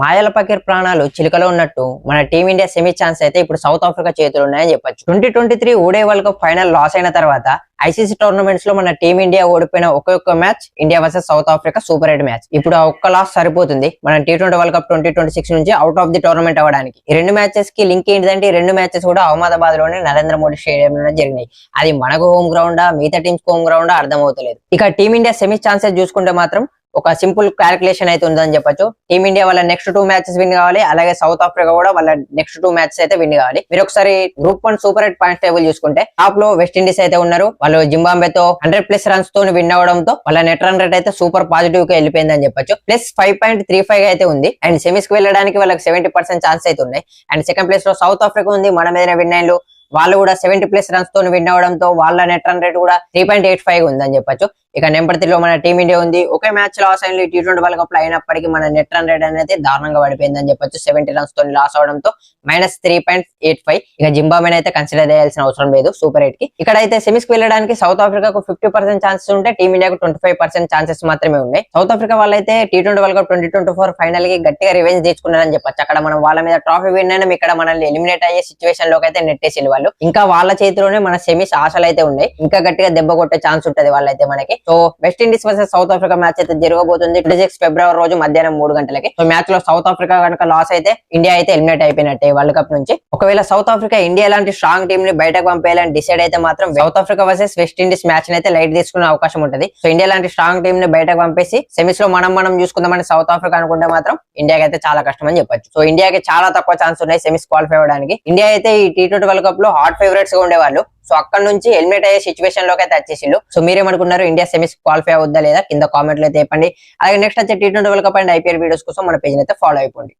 మాయల పకీర్ ప్రాణాలు చిలుకలో ఉన్నట్టు మన టీమిండియా సెమీ ఛాన్స్ అయితే ఇప్పుడు సౌత్ ఆఫ్రికా చేతులు ఉన్నాయని చెప్పొచ్చు. 2023 ఓడే వరల్డ్ కప్ ఫైనల్ లాస్ అయిన తర్వాత ఐసీసీ టోర్నమెంట్స్ లో మన టీమిండియా ఓడిపోయిన ఒక్క match India versus south Africa super 8 match. ఇప్పుడు ఆ ఒక్క లాస్ సరిపోతుంది మన T20 వరల్డ్ కప్ 2026 నుంచి అవుట్ ఆఫ్ ది టోర్నమెంట్ అవ్వడానికి. ఈ రెండు మ్యాచెస్ కి లింక్ ఏంటంటే ఈ రెండు మ్యాచెస్ కూడా అహ్మదాబాద్ లోని నరేంద్ర మోడీ స్టేడియం లో జరిగినాయి. అది మనకు హోమ్ గ్రౌండా మిగతా టీమ్స్ హోమ్ గ్రౌండా అర్థం అవుతలేదు. ఇక టీమిండియా సెమీ ఛాన్సెస్ చూసుకుంటే మాత్రం ఒక సింపుల్ క్యాలిక్యులేషన్ అయితే ఉందని చెప్పొచ్చు. టీమిండియా వాళ్ళ నెక్స్ట్ 2 మ్యాచెస్ విన్ కావాలి, అలాగే సౌత్ ఆఫ్రికా కూడా వాళ్ళ నెక్స్ట్ 2 మ్యాచెస్ అయితే విన్ కావాలి. మీరు ఒకసారి గ్రూప్ 1 సూపర్ 8 పాయింట్స్ టేబుల్ చూసుకుంటే టాప్ లో వెస్టిండీస్ అయితే ఉన్నారు. వాళ్ళు జింబాబ్వేతో 100+ రన్స్ తో విన్ అవడంతో వాళ్ళ నెట్ రన్ రేట్ అయితే సూపర్ పాజిటివ్ గా వెళ్ళిపోయిందని చెప్పొచ్చు. ప్లస్ 5.35 అయితే ఉంది. అండ్ సెమీస్ కి వెళ్ళడానికి వాళ్ళకి 70% ఛాన్స్ అయితే ఉన్నాయి. అండ్ సెకండ్ ప్లేస్ లో సౌత్ ఆఫ్రికా ఉంది, మన మీద విన్ అయిన వాళ్ళు కూడా 70+ రన్స్ తో విన్ అవడంతో వాళ్ళ నెట్ రన్ రేట్ కూడా 3.85 ఉందని చెప్పొచ్చు. ఇక నెంబర్ 3 లో మన టీమిండియా ఉంది. ఒకే మ్యాచ్ లాస్ అయిన T20 వరల్డ్ కప్ లో అయినప్పటికీ మన నెట్ రన్ రేట్ అనేది దారుణంగా పడిపోయిందని చెప్పొచ్చు. 70 రన్స్ తో లాస్ అవడంతో -3.85. ఇక జింబాబ్వేని అయితే కన్సిడర్ చేయాల్సిన అవసరం లేదు సూపర్ 8 కి. ఇక్కడ అయితే సెమీస్ కి వెళ్ళడానికి సౌత్ ఆఫ్రికాకు 50% ఛాన్సెస్ ఉంటే టీమిండియాకు 25% ఛాన్సెస్ మాత్రమే ఉన్నాయి. సౌత్ ఆఫ్రికా వాళ్ళైతే T20 వరల్డ్ కప్ 2024 ఫైనల్ కి గట్టిగా రివెంజ్ తీసుకున్నారని చెప్పొచ్చు. అక్కడ మనం వాళ్ళ మీద ట్రాఫీ విన్ అయినా ఇక్కడ మనల్ని ఎలిమినేట్ అయ్యే సిచ్యువేషన్ లోకి అయితే నెట్టేసి వాళ్ళు. ఇంకా వాళ్ళ చేతిలోనే మన సెమీస్ ఆశలు అయితే ఉన్నాయి. ఇంకా గట్టిగా దెబ్బ కొట్టే ఛాన్స్ ఉంటది వాళ్ళైతే మనకి. So West Indies versus south Africa match అయితే జరగబోతుంది 26 ఫిబ్రవరి రోజు మధ్యాహ్నం 3 గంటలకి. సో మ్యాచ్ లో సౌత్ ఆఫ్రికా కనుక లాస్ అయితే ఇండియా అయితే ఎలిమినేట్ అయిపోయినట్టే వరల్డ్ కప్ నుంచి. ఒకవేళ సౌత్ ఆఫ్రికా ఇండియా లాంటి స్ట్రాంగ్ టీమ్ ని బయటకు పంపేయాలని డిసైడ్ అయితే మాత్రం south Africa versus West Indies match అయితే లైట్ తీసుకునే అవకాశం ఉంటది. సో ఇండియా లాంటి స్ట్రాంగ్ టీమ్ ని బయటకు పంపేసి సెమీస్ లో మనం చూసుకుందామని సౌత్ ఆఫ్రికా అనుకుంటే మాత్రం ఇండియాకి అయితే చాలా కష్టం అని చెప్పొచ్చు. సో ఇండియాకి చాలా తక్కువ ఛాన్స్ ఉన్నాయి సెమీస్ క్వాలిఫై అవ్వడానికి. ఇండియా అయితే ఈ T20 వరల్డ్ కప్ లో హాట్ ఫేవరెట్స్ గా ఉండేవాళ్ళు. సో అక్కడ నుంచి ఎలిమినేట్ అయ్యే సిచ్యువేషన్ లోకి అయితే వచ్చేసిండు. సో మీరేమనుకున్నారు, ఇండియా సెమీస్ క్వాలిఫై అవుద్దా లేదా కింద కామెంట్లు అయితే చెప్పండి. అలాగే నెక్స్ట్ వచ్చే T20 world cup and IPL videos కోసం మన పేజ్ అయితే ఫాలో అయిపోండి.